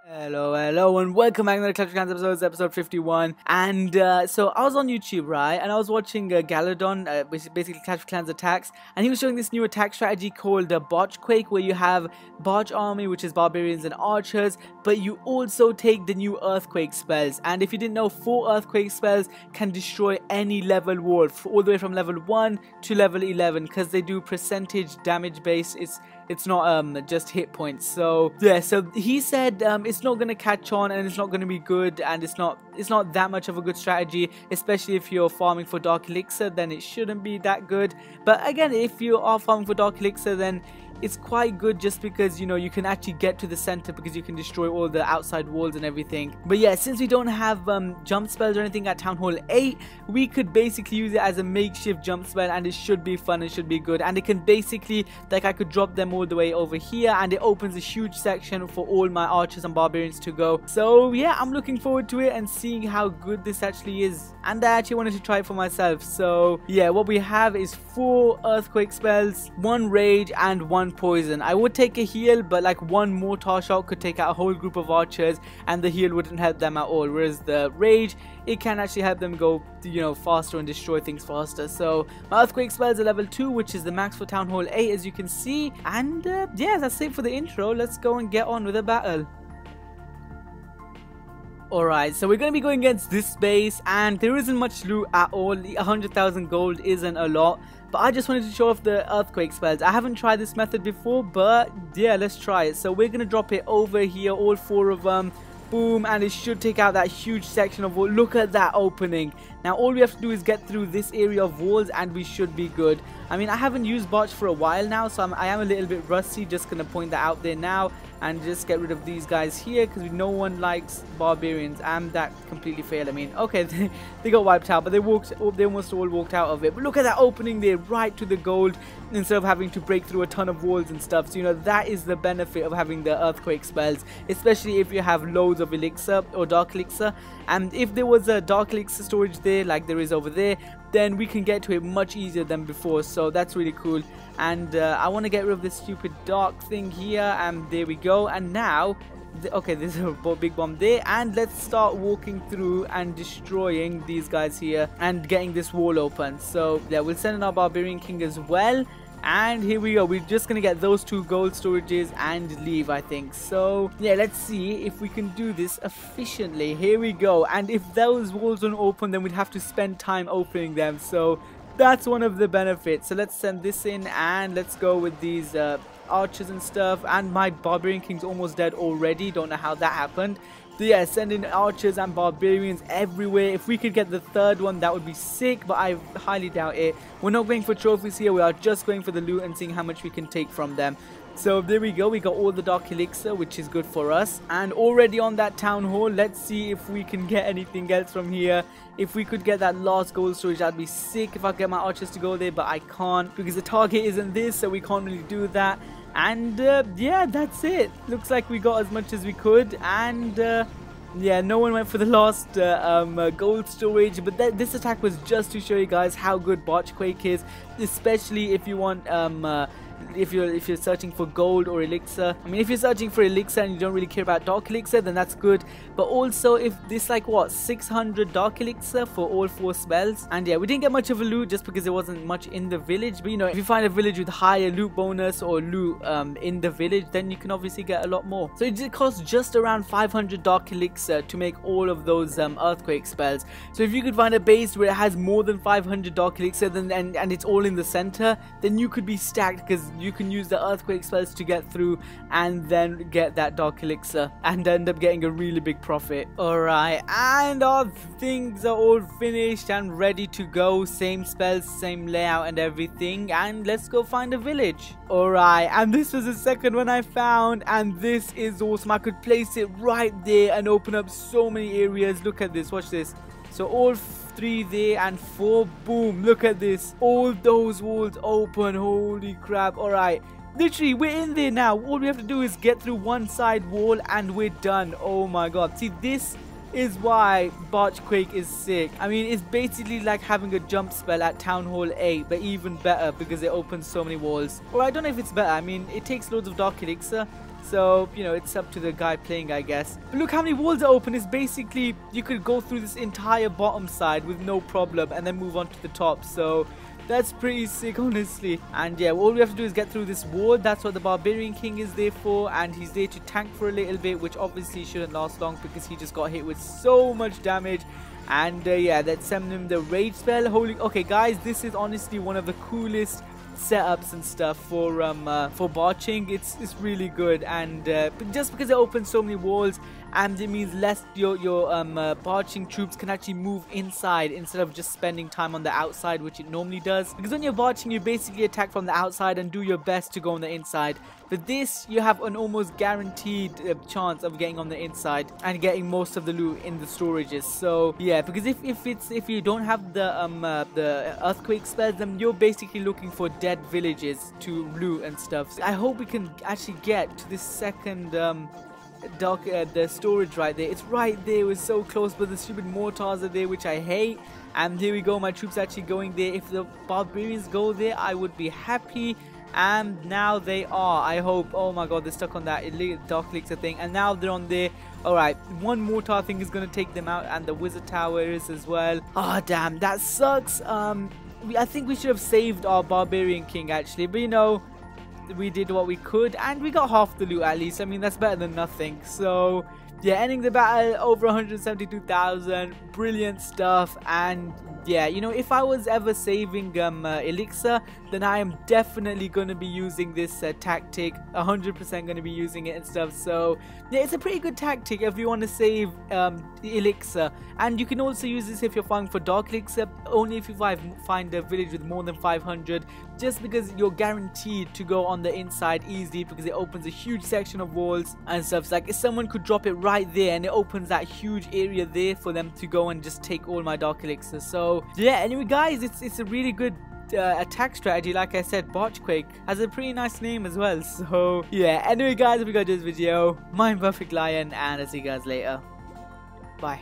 Hello, and welcome back to the Clash of Clans episodes, episode 51. And so I was on YouTube, right? And I was watching Galadon, basically Clash of Clans attacks. And he was showing this new attack strategy called BarchQuake, where you have Barch army, which is barbarians and archers. But you also take the new earthquake spells. And if you didn't know, 4 earthquake spells can destroy any level wall, all the way from level 1 to level 11. Because they do percentage damage based. It's not just hit points. So yeah, so he said it's not gonna catch on and it's not gonna be good, and it's not that much of a good strategy, especially if you're farming for Dark Elixir. Then it shouldn't be that good. But again, if you are farming for Dark Elixir, then it's quite good, just because, you know, you can actually get to the center because you can destroy all the outside walls and everything. But yeah, since we don't have jump spells or anything at Town Hall 8, we could basically use it as a makeshift jump spell, and it should be fun, it should be good. And it can basically, like, I could drop them all the way over here, and it opens a huge section for all my archers and barbarians to go. So yeah, I'm looking forward to it and seeing how good this actually is. And I actually wanted to try it for myself. So yeah, what we have is 4 earthquake spells, 1 rage and 1 poison. I would take a heal, but like 1 mortar shot could take out a whole group of archers, and the heal wouldn't help them at all. Whereas the rage, it can actually help them go, you know, faster and destroy things faster. So my earthquake spells are level 2, which is the max for Town Hall 8, as you can see. And yeah, that's it for the intro. Let's go and get on with the battle. Alright, so we're going to be going against this base, and there isn't much loot at all. 100,000 gold isn't a lot, but I just wanted to show off the earthquake spells. I haven't tried this method before, but yeah, let's try it. So we're going to drop it over here, all 4 of them. Boom, and it should take out that huge section of wall. Look at that opening. Now all we have to do is get through this area of walls, and we should be good. I mean, I haven't used Barch for a while now, so I am a little bit rusty. Just gonna point that out there now, and just get rid of these guys here, because no one likes barbarians. And that completely failed. I mean, okay, they got wiped out, but they almost all walked out of it. But look at that opening there, right to the gold, instead of having to break through a ton of walls and stuff. So, you know, that is the benefit of having the earthquake spells, especially if you have loads of elixir or dark elixir. And if there was a dark elixir storage there, like there is over there, then we can get to it much easier than before. So that's really cool. And I want to get rid of this stupid dark thing here, and there we go. And now, okay, there's a big bomb there, and let's start walking through and destroying these guys here and getting this wall open. So yeah, we'll send in our barbarian king as well. And here we go. We're just gonna get those 2 gold storages and leave, I think. So yeah, let's see if we can do this efficiently. Here we go. And if those walls don't open, then we'd have to spend time opening them. So that's one of the benefits. So let's send this in, and let's go with these archers and stuff. And my barbarian king's almost dead already. Don't know how that happened. So yeah, send in archers and barbarians everywhere. If we could get the 3rd one, that would be sick, but I highly doubt it. We're not going for trophies here. We are just going for the loot and seeing how much we can take from them. So there we go. We got all the dark elixir, which is good for us. And already on that town hall, let's see if we can get anything else from here. If we could get that last gold storage, that'd be sick if I get my archers to go there, but I can't because the target isn't this, so we can't really do that. And yeah, that's it. Looks like we got as much as we could. And yeah, no one went for the last gold storage. But this attack was just to show you guys how good BarchQuake is, especially if you want if you're searching for gold or elixir. I mean, if you're searching for elixir and you don't really care about dark elixir, then that's good. But also, if this, like, what, 600 dark elixir for all 4 spells. And yeah, we didn't get much of a loot just because there wasn't much in the village. But you know, if you find a village with higher loot bonus or loot in the village, then you can obviously get a lot more. So it costs just around 500 dark elixir to make all of those earthquake spells. So if you could find a base where it has more than 500 dark elixir, then and it's all in the center, then you could be stacked, because you can use the earthquake spells to get through and then get that dark elixir and end up getting a really big profit. Alright, and our things are all finished and ready to go. Same spells, same layout and everything, and let's go find a village. Alright, and this was the second one I found, and this is awesome. I could place it right there and open up so many areas. Look at this, watch this. So all 3 there and 4, boom, look at this, all those walls open. Holy crap. Alright, literally we're in there now. All we have to do is get through one side wall and we're done. Oh my god, see, this is why BarchQuake is sick. I mean, it's basically like having a jump spell at Town Hall 8, but even better because it opens so many walls. Or I don't know if it's better. I mean, it takes loads of dark elixir, So, you know, it's up to the guy playing, I guess. But look how many walls are open. It's basically, you could go through this entire bottom side with no problem and then move on to the top. So that's pretty sick, honestly. And yeah, all we have to do is get through this wall. That's what the Barbarian King is there for. And he's there to tank for a little bit, which obviously shouldn't last long because he just got hit with so much damage. And yeah, let's send him the rage spell. Holy, okay guys, this is honestly one of the coolest setups and stuff for barching. It's really good, and but just because it opens so many walls, and it means less your barching troops can actually move inside instead of just spending time on the outside, which it normally does. Because when you're barching, you basically attack from the outside and do your best to go on the inside. For this, you have an almost guaranteed chance of getting on the inside and getting most of the loot in the storages. So yeah, because if you don't have the earthquake spells, then you're basically looking for dead villages to loot and stuff. So I hope we can actually get to this second the storage right there. It's right there. It was so close, but the stupid mortars are there, which I hate. And here we go, my troops actually going there. If the barbarians go there, I would be happy. And now they are, I hope. Oh my god, they're stuck on that dark elixir thing, and now they're on there. Alright, one mortar thing is going to take them out, and the wizard tower is as well. Ah, damn, that sucks. I think we should have saved our Barbarian King actually, but you know, we did what we could and we got half the loot at least. I mean, that's better than nothing. So yeah, ending the battle, over 172,000, brilliant stuff. And yeah, you know, if I was ever saving elixir, then I am definitely going to be using this tactic, 100% going to be using it and stuff. So yeah, it's a pretty good tactic if you want to save elixir. And you can also use this if you're farming for dark elixir, only if you find a village with more than 500, just because you're guaranteed to go on the inside easily, because it opens a huge section of walls and stuff. So like if someone could drop it right there, and it opens that huge area there for them to go and just take all my dark elixir. So yeah, anyway guys, it's a really good attack strategy. Like I said, BarchQuake has a pretty nice name as well. So yeah, anyway guys, if you guys enjoyed this video, my Perfect Lion, and I'll see you guys later. Bye.